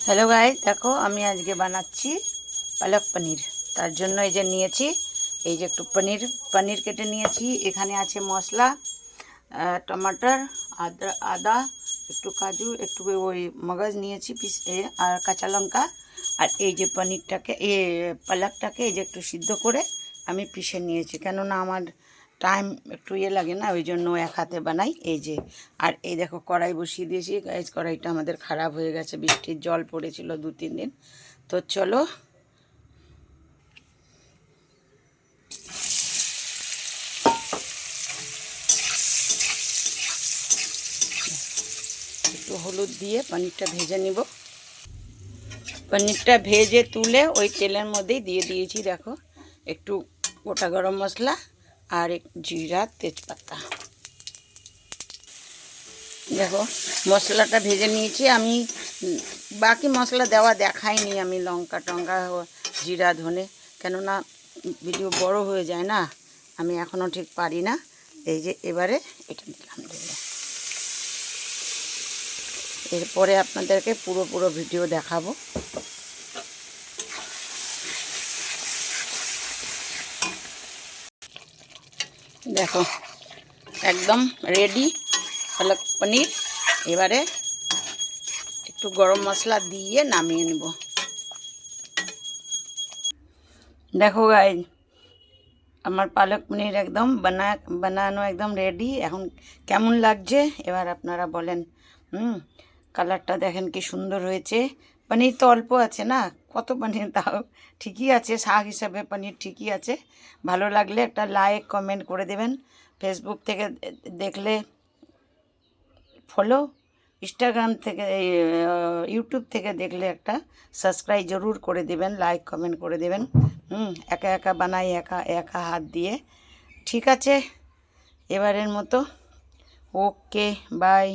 Hello guys, দেখো আমি আজকে বানাচ্ছি পালক পনির। তার জন্য এই যে নিয়েছি, এই যে একটু পনির কেটে নিয়েছি। এখানে আছে মশলা, টমাটার, আদা আদা একটু কাজু, একটু ওই মগজ নিয়েছি আর কাঁচা লঙ্কা। আর এই যে পনিরটাকে পালকটাকে এই যে একটু সিদ্ধ করে আমি পিষে নিয়েছি, কেননা আমার টাইম একটু লাগে না, ওই জন্য এক হাতে বানাই। এই যে, আর এই দেখো কড়াই বসিয়ে দিয়েছি। গাইস, কড়াইটা আমাদের খারাপ হয়ে গেছে, বৃষ্টির জল পড়েছিল 2-3 দিন। তো চলো একটু হলুদ দিয়ে পনিরটা ভেজে নিব। পনিরটা ভেজে তুলে ওই তেলের মধ্যেই দিয়ে দিয়েছি। দেখো, একটু গোটা গরম মশলা আর জিরা, তেজপাতা। দেখো, মশলাটা ভেজে নিয়েছি আমি। বাকি মশলা দেওয়া দেখাইনি আমি, লঙ্কা টঙ্কা, জিরা, ধনে, কেননা ভিডিও বড় হয়ে যায় না, আমি এখনও ঠিক পারি না। এই যে এবারে এটা দিলাম দিলে, এরপরে আপনাদেরকে পুরো ভিডিও দেখাবো। দেখো, একদম রেডি পালক পনির। এবারে একটু গরম মশলা দিয়ে নামিয়ে নেব। দেখো গাইস, আমার পালক পনির একদম বানানো একদম রেডি। এখন কেমন লাগছে এবার আপনারা বলেন। কালারটা দেখেন কি সুন্দর হয়েছে। পনির তো অল্প আছে না, কত পনির, তাও ঠিকই আছে, শাক হিসাবে পনির ঠিকই আছে। ভালো লাগলে একটা লাইক কমেন্ট করে দেবেন। ফেসবুক থেকে দেখলে ফলো, ইনস্টাগ্রাম থেকে, ইউটিউব থেকে দেখলে একটা সাবস্ক্রাইব জরুর করে দেবেন, লাইক কমেন্ট করে দেবেন। একা একা বানাই, একা একা হাত দিয়ে। ঠিক আছে, এবারের মতো ওকে, বাই।